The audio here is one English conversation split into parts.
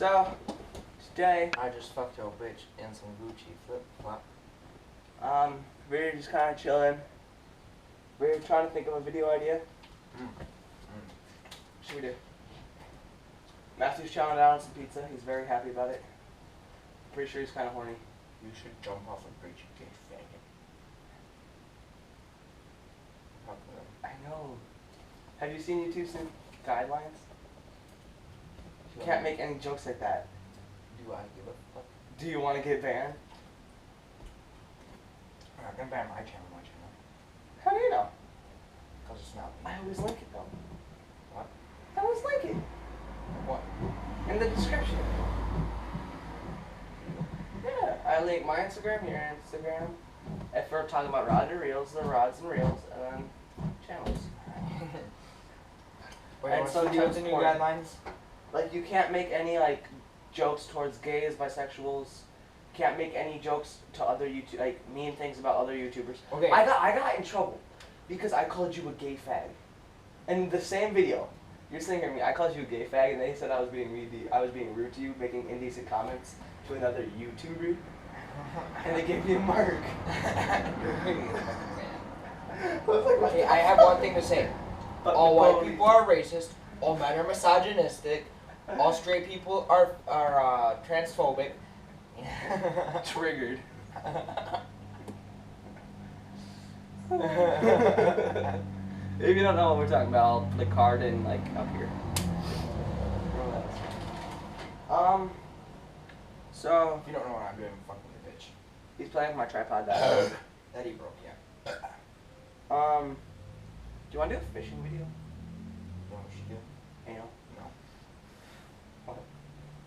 So, today, I just fucked your bitch in some Gucci flip flop. we're just kind of chilling. We're trying to think of a video idea. What should we do? Matthew's chowing down on some pizza. He's very happy about it. Pretty sure he's kind of horny. You should jump off a bridge, you gay faggot. Fuck them. I know. Have you seen YouTube's new guidelines? You can't make any jokes like that. Do I give a fuck? Do you want to get banned? I'm not gonna ban my channel. How do you know? Because it's not me. I always link it though. What? I always link it. What? In the description. Yeah, I link my Instagram, your Instagram. If we're talking about Rod and Reels, the Rods and Reels, and then channels. Wait, And what's sometimes the new porn. guidelines? Like, you can't make any, like, jokes towards gays, bisexuals. Can't make any jokes to other YouTube, like, mean things about other YouTubers. Okay. I got in trouble because I called you a gay fag. In the same video, you're sitting here with me, I called you a gay fag, and they said I was being rude to you, making indecent comments to another YouTuber, and they gave me a mark. Okay, I have one thing to say. All white people are racist. All men are misogynistic. All straight people are transphobic. Triggered. If you don't know what we're talking about, I'll put a card in, like, up here. So, If you don't know what I'm doing, fuck with the bitch. he's playing with my tripod that That he broke, yeah. Do you want to do a fishing video? You know what we should do? Anal? No. What?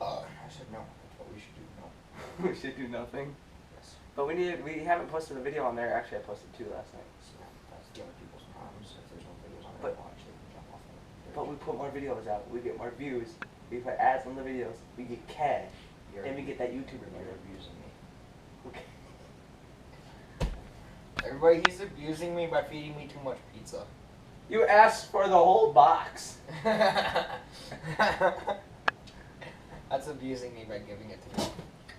I said no. That's what we should do. No. We should do nothing. Yes. But we haven't posted a video on there. Actually, I posted 2 last night. So that's the other people's problems. If there's no videos on But- their watch, they can jump off of it. But we put more videos out. We get more views. We put ads on the videos. We get cash. And we get that YouTuber money. You're abusing me. Okay. Everybody, he's abusing me by feeding me too much pizza. You asked for the whole box. That's abusing me by giving it to me.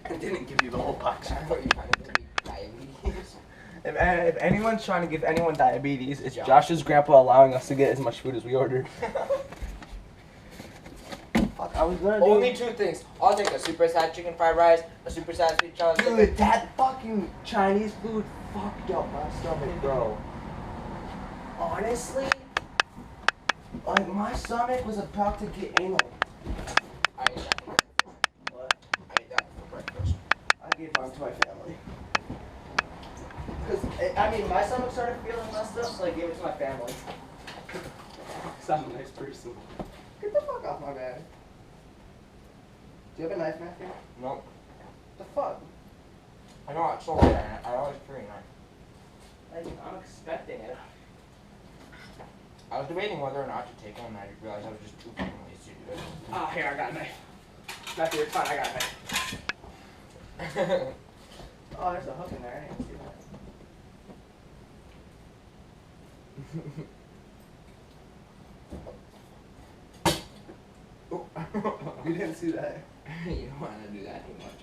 I didn't give you the whole box. I thought you trying to give me diabetes. If anyone's trying to give anyone diabetes, it's Josh. Josh's grandpa allowing us to get as much food as we ordered. Fuck, I was gonna do... Only 2 things. I'll take a super sad chicken fried rice, a super sad sweet challenge. Dude, that fucking Chinese food fucked up my stomach, bro. Honestly, like, my stomach was about to get anal. I ate that. What? I ate that for breakfast. I gave mine to my family. Because, I mean, my stomach started feeling messed up, so I gave it to my family. Because I'm a nice person. Get the fuck off my bed. Do you have a knife, Matthew? Nope. The fuck? I know it's so rare. I always carry a knife. Like, I'm expecting it. I was debating whether or not to take one, and I realized I was just too fucking lazy to do it. Oh, here, I got a knife. Matthew, it's fine, I got a knife. Oh, there's a hook in there. I didn't see that. You didn't see that. You don't want to do that too much.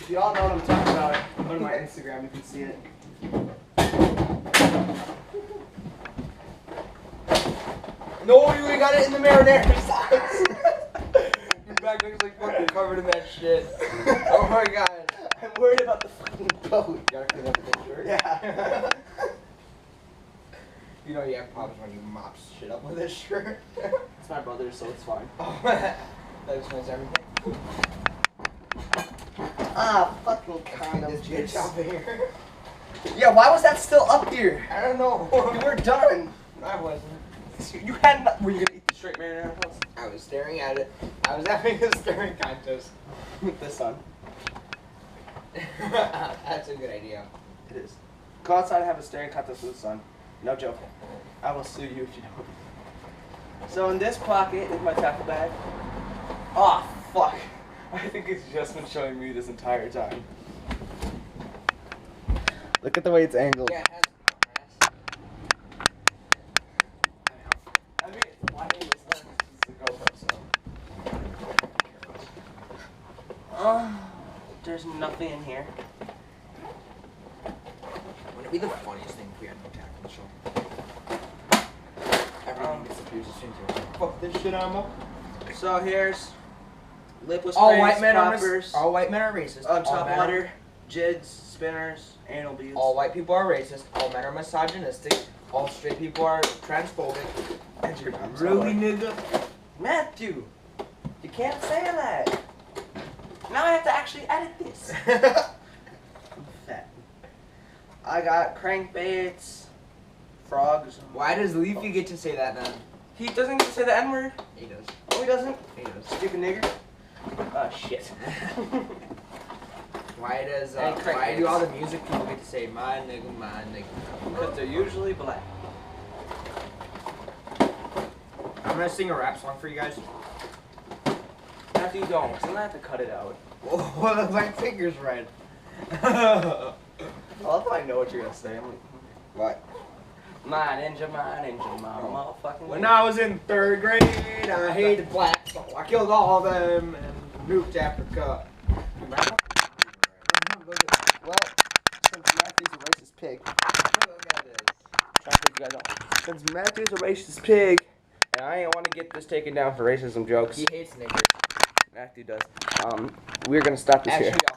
If y'all know what I'm talking about, go to my Instagram, you can see it. No, you got it in the marinara sauce. Your back looks like fucking covered in that shit. Oh my god. I'm worried about the fucking boat. You gotta clean up the picture. Yeah. You know you have problems when you mop shit up with this shirt. It's my brother's, so it's fine. Oh, that explains everything. Ah, fucking Clean this bitch up here. Yeah, why was that still up here? I don't know. You were done. I wasn't. You had not. Were you gonna eat the straight marinara sauce? I was staring at it. I was having a staring contest. With the sun. That's a good idea. It is. Go outside and have a staring contest with the sun. No joke. I will sue you if you don't. So in this pocket is my tackle bag. Oh, fuck. I think it's just been showing me this entire time. Look at the way it's angled. Yeah, it has I mean, why is that? This is a GoPro. There's nothing in here. Wouldn't it be the funniest thing if we had no tag on the show? Everything disappears as soon as you're like, fuck this shit, Amo. So here's lipless All sprays, white men poppers, are all white men are racist. on all top men water, jids, spinners, anal beads. All white people are racist. All men are misogynistic. All straight people are transphobic. And your mom's Really, all nigga? Matthew, you can't say that. Now I have to actually edit this. I'm fat. I got crankbaits, frogs. Why does Leafy get to say that then? He doesn't get to say the N-word. He does. No, he doesn't. He does. Stupid nigger. Oh, shit. Why does And why crackheads. do all the music people get to say my nigga, my nigga? Because they're usually black. I'm gonna sing a rap song for you guys. Matthew, don't. So I'm gonna have to cut it out. Oh, my finger's red. I love how I know what you're gonna say. I'm like, What? my ninja, motherfucking. When I was in 3rd grade, I hated blacks, so I killed all of them and nuked Africa. Well, since Matthew's a racist pig. Look at this. Trying to figure you guys out. Since Matthew's a racist pig, and I ain't want to get this taken down for racism jokes. He hates niggers. Matthew does. We're gonna stop this Actually, here. I'll